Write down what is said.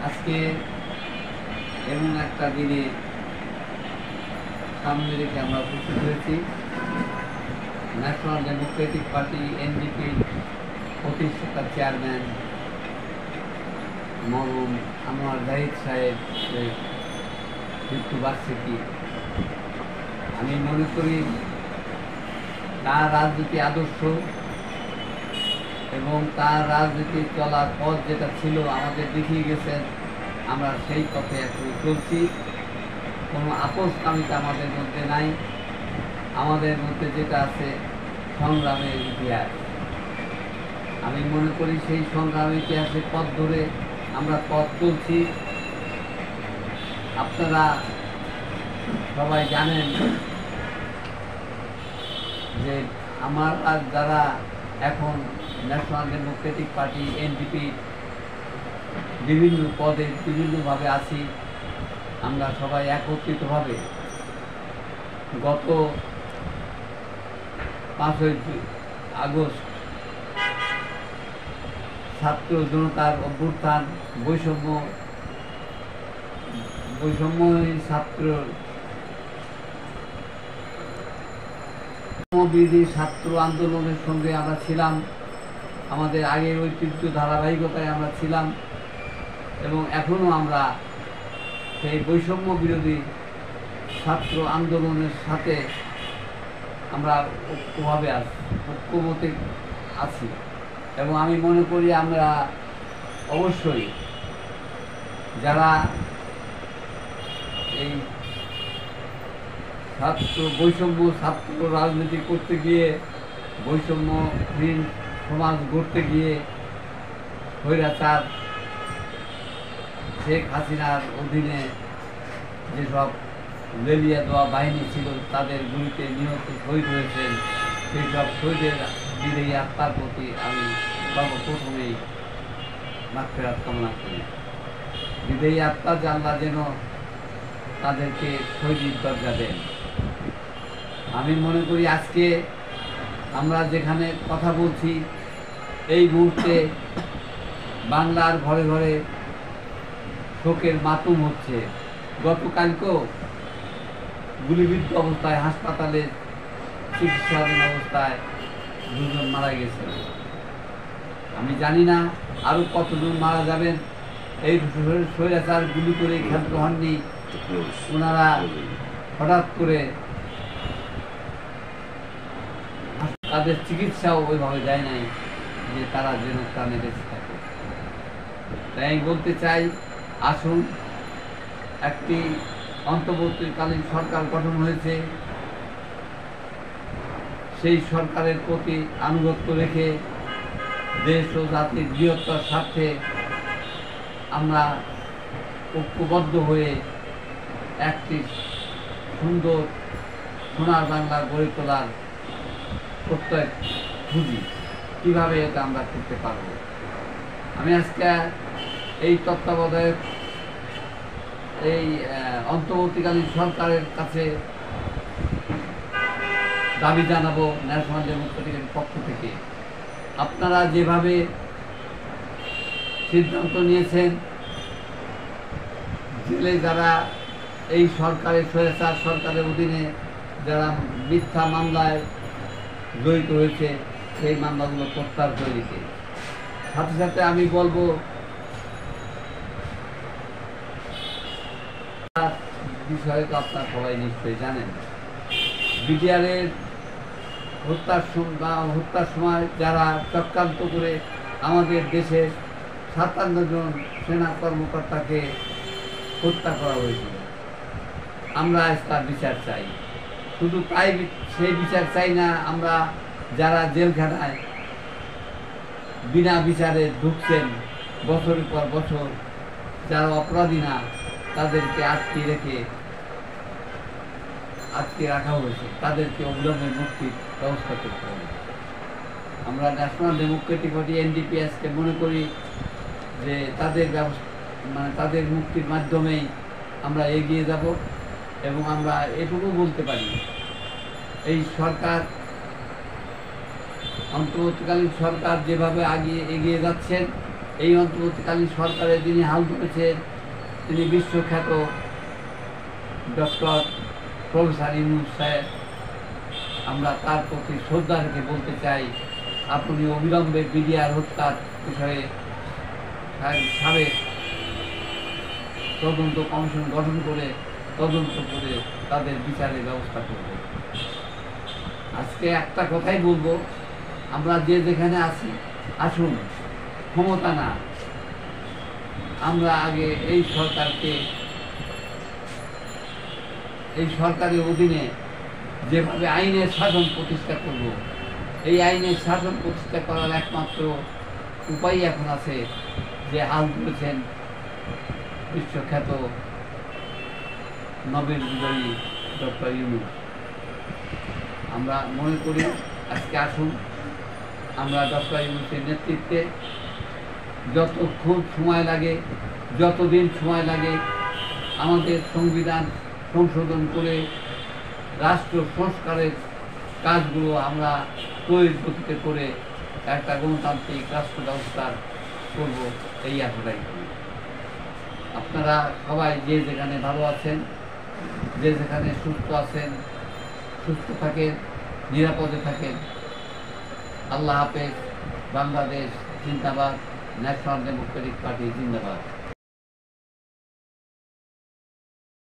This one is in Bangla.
আজকে এমন একটা দিনে সামনে রেখে আমরা উপস্থিত হয়েছি। ন্যাশনাল ডেমোক্রেটিক পার্টি এনডিপি প্রতিষ্ঠাতা চেয়ারম্যান মরহুম আনোয়ার জাহিদ সাহেবের মৃত্যুবার্ষিকী। আমি মনে করি তার রাজনীতি আদর্শ এবং তার রাজনীতি চলার পথ যেটা ছিল আমাদের দেখিয়ে গেছেন, আমরা সেই পথে এখন চলছি। কোনো আপোষকামিতা আমাদের মধ্যে নাই। আমাদের মধ্যে যেটা আছে সংগ্রামের ইতিহাস। আমি মনে করি সেই সংগ্রামের ইতিহাসের পথ ধরে আমরা পথ চলছি। আপনারা সবাই জানেন যে আমার যারা এখন ন্যাশনাল ডেমোক্রেটিক পার্টি এনডিপি বিভিন্ন পদে বিভিন্নভাবে আছি, আমরা সবাই একত্রিতভাবে গত 5ই আগস্ট ছাত্র জনতার অভ্যুত্থান, বৈষম্য ছাত্র বিরোধী ছাত্র আন্দোলনের সঙ্গে আমরা ছিলাম। আমাদের আগের ঐতিহ্য ধারাবাহিকতায় আমরা ছিলাম এবং এখনও আমরা সেই বৈষম্য বিরোধী ছাত্র আন্দোলনের সাথে আমরা ঐক্যমতে আছি এবং আমি মনে করি আমরা অবশ্যই যারা এই ছাত্র রাজনীতি করতে গিয়ে বৈষম্যহীন সমাজ গড়তে গিয়ে স্বৈরাচার শেখ হাসিনার অধীনে যেসব লেলিয়া দেওয়া বাহিনী ছিল তাদের গুলিতে নিহত শহীদ হয়েছেন, সেই সব শহীদের বিদেয়ী আত্মার প্রতি আমি সর্বপ্রথমেই মাগফিরাত কামনা করি। বিদেয়ী আত্মা আল্লাহ যেন তাদেরকে শহীদের দরজা দেন। আমি মনে করি আজকে আমরা যেখানে কথা বলছি এই মুহূর্তে বাংলার ঘরে ঘরে শোকের মাতম হচ্ছে। গতকালকেও গুলিবিদ্ধ অবস্থায় হাসপাতালে চিকিৎসাধীন অবস্থায় 2 জন মারা গেছেন। আমি জানি না আরও কতজন মারা যাবেন। এই স্বৈরাচার গুলি করে ক্ষান্ত হননি, ওনারা হঠাৎ করে তাদের চিকিৎসাও ওইভাবে যায় নাই যে তারা যেন প্রাণে বেঁচে থাকে। তাই আমি বলতে চাই, আসুন, একটি অন্তর্বর্তীকালীন সরকার গঠন হয়েছে, সেই সরকারের প্রতি আনুগত্য রেখে দেশ ও জাতির বৃহত্তর স্বার্থে আমরা ঐক্যবদ্ধ হয়ে একটি সুন্দর সোনার বাংলা গড়ে তোলার প্রত্যয় খুঁজি। কীভাবে এটা আমরা করতে পারব। আমি আজকে এই তত্ত্বাবধায়ক এই অন্তর্বর্তীকালীন সরকারের কাছে দাবি জানাবো ন্যাশনাল ডেমোক্রেটিকের পক্ষ থেকে, আপনারা যেভাবে সিদ্ধান্ত নিয়েছেন, জেলে যারা এই স্বৈরাচার সরকারের অধীনে যারা মিথ্যা মামলায় জড়িত হয়েছে সেই মামলাগুলো প্রত্যাহার করে দিতে। সাথে সাথে আমি বলবো বিষয়ে তো আপনারা সবাই নিশ্চয়ই জানেন, বিডিআরের হত্যার সময় যারা চক্রান্ত করে আমাদের দেশের 57 জন সেনা কর্মকর্তাকে হত্যা করা হয়েছিল। আমরা আজ তার বিচার চাই। শুধু তাই সেই বিচার চাই না, আমরা যারা জেলখানায় বিনা বিচারে ঢুকছেন বছরের পর বছর, যারা অপরাধী না তাদেরকে আটকে রাখা হয়েছে, তাদেরকে অবিলম্বে মুক্তির ব্যবস্থা করতে হবে। আমরা ন্যাশনাল ডেমোক্রেটিক পার্টি এনডিপিএসকে মনে করি যে তাদের মুক্তির মাধ্যমেই আমরা এগিয়ে যাব এবং আমরা এটুকু বলতে পারি, এই সরকার অন্তর্বর্তীকালীন সরকার যেভাবে এগিয়ে যাচ্ছেন এই অন্তর্বর্তীকালীন সরকারে যিনি হাল ধরেছেন তিনি বিশ্বখ্যাত ডক্টর প্রফেসর ইউনূস সাহেব। আমরা তার প্রতি শ্রদ্ধা রেখে বলতে চাই, আপনি অবিলম্বে বিডিআর হত্যার বিষয়ে সাবেক তদন্ত কমিশন গঠন করে তদন্ত করে তাদের বিচারের ব্যবস্থা করব। আজকে একটা কথাই বলবো, আমরা যে যেখানে আছি আসুন, ক্ষমতা না, আমরা আগে এই সরকারের অধীনে যেভাবে আইনের শাসন প্রতিষ্ঠা করব, এই আইনের শাসন প্রতিষ্ঠা করার একমাত্র উপায় এখন আছে যে হাল ধরেছেন বিশ্বখ্যাত নোবেল বিজয়ী ডক্টর ইউনূস। আমরা মনে করি আজকে আসুন আমরা ডক্টর ইউনূসের নেতৃত্বে যতক্ষণ সময় লাগে, যতদিন সময় লাগে, আমাদের সংবিধান সংশোধন করে রাষ্ট্র সংস্কারের কাজগুলো আমরা তৈরি গতিতে করে একটা গণতান্ত্রিক রাষ্ট্র ব্যবস্থা করব, এই আশাটাই করি। আপনারা সবাই যে যেখানে ভালো আছেন, যে যেখানে সুস্থ আছেন, সুস্থ থাকেন, নিরাপদে থাকেন। আল্লাহ হাফেজ। বাংলাদেশ জিন্দাবাদ। ন্যাশনাল ডেমোক্রেটিক পার্টি জিন্দাবাদ।